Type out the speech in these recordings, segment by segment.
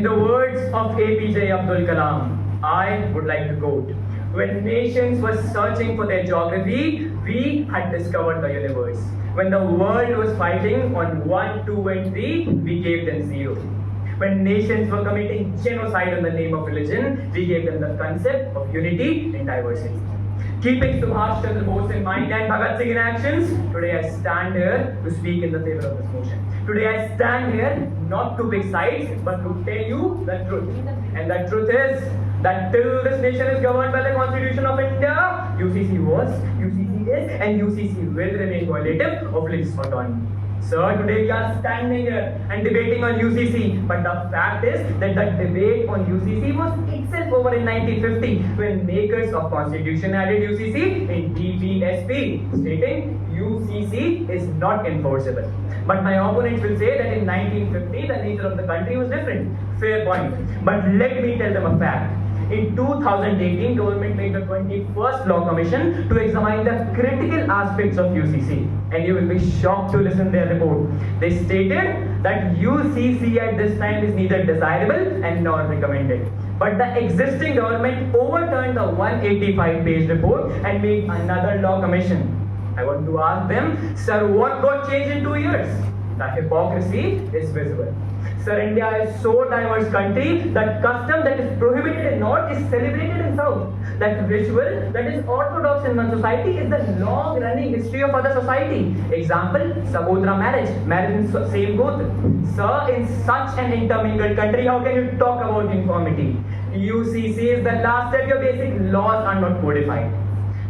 the words of APJ Abdul Kalam, I would like to quote, when nations were searching for their geography, we had discovered the universe. When the world was fighting on 1, 2, and 3, we gave them 0. When nations were committing genocide in the name of religion, we gave them the concept of unity in diversity. Keeping Subhash Chandra Bose in mind and Bhagat Singh in actions, today I stand here to speak in the favor of this motion. Today I stand here not to pick sides, but to tell you the truth. And the truth is that till this nation is governed by the Constitution of India, UCC was, UCC is, and UCC will remain violative of religious autonomy. Sir, today we are standing here and debating on UCC, but the fact is that the debate on UCC was itself over in 1950 when makers of Constitution added UCC in DPSP, stating UCC is not enforceable. But my opponents will say that in 1950 the nature of the country was different. Fair point. But let me tell them a fact. In 2018, government made the 21st Law Commission to examine the critical aspects of UCC. And you will be shocked to listen to their report. They stated that UCC at this time is neither desirable and nor recommended. But the existing government overturned the 185-page report and made another Law Commission. I want to ask them, sir, what got changed in 2 years? The hypocrisy is visible. Sir, India is so diverse country that custom that is prohibited in North is celebrated in South. That ritual that is orthodox in one society is the long-running history of other society. Example, Sagotra marriage in same gotra. Sir, in such an intermingled country, how can you talk about uniformity? UCC is the last step. Your basic laws are not codified.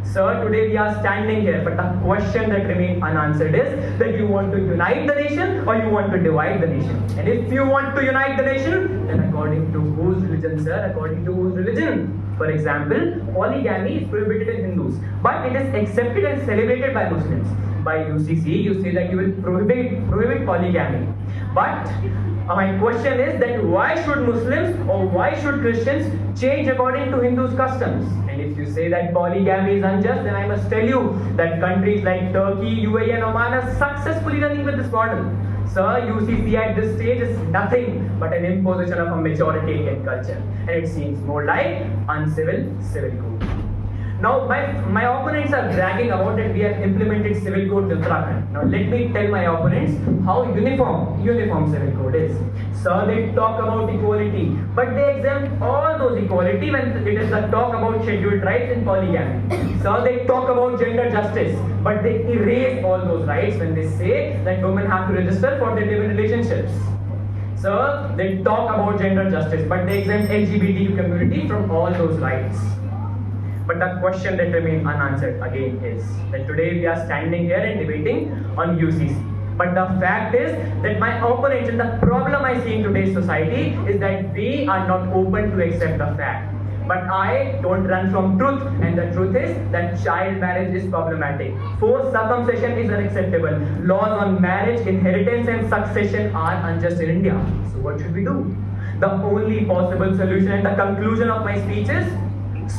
Sir, today we are standing here, but the question that remains unanswered is that you want to unite the nation or you want to divide the nation. And if you want to unite the nation, then according to whose religion, sir? According to whose religion? For example, polygamy is prohibited in Hindus, but it is accepted and celebrated by Muslims. By UCC, you say that you will prohibit polygamy. But my question is that why should Muslims or why should Christians change according to Hindus' customs? And if you say that polygamy is unjust, then I must tell you that countries like Turkey, UAE and Oman are successfully running with this model. Sir, UCC at this stage is nothing but an imposition of a majoritarian culture. And it seems more like uncivil civil code. Now, my opponents are bragging about that we have implemented civil code in Uttarakhand. Now, let me tell my opponents how uniform civil code is. Sir, they talk about equality, but they exempt all those equality when it is the talk about scheduled rights and polygamy. Sir, they talk about gender justice, but they erase all those rights when they say that women have to register for their live-in relationships. Sir, they talk about gender justice, but they exempt LGBTQ community from all those rights. But the question that remains unanswered again is that today we are standing here and debating on UCC. But the fact is that my opponents and the problem I see in today's society is that we are not open to accept the fact. But I don't run from truth, and the truth is that child marriage is problematic. Forced circumcision is unacceptable. Laws on marriage, inheritance and succession are unjust in India. So what should we do? The only possible solution and the conclusion of my speech is,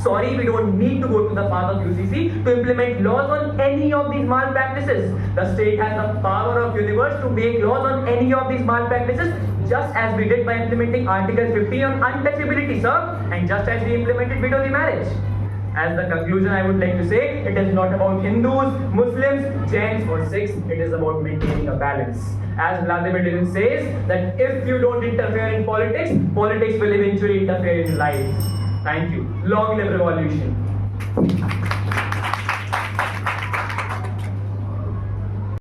sorry, we don't need to go to the path of UCC to implement laws on any of these malpractices. The state has the power of universe to make laws on any of these malpractices, just as we did by implementing Article 50 on untouchability, sir, and just as we implemented widow remarriage. As the conclusion, I would like to say, it is not about Hindus, Muslims, Jains or Sikhs, it is about maintaining a balance. As Vladimir Lenin says, that if you don't interfere in politics, politics will eventually interfere in life. Thank you. Long live revolution.